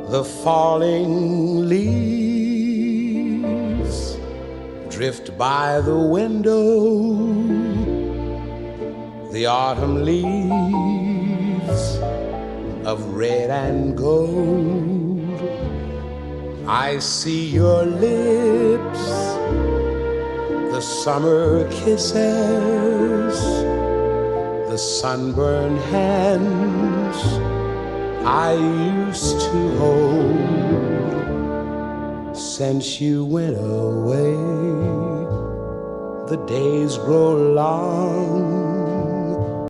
The falling leaves drift by the window, the autumn leaves of red and gold. I see your lips, the summer kisses, the sunburned hands I used to hold. Since you went away, the days grow long,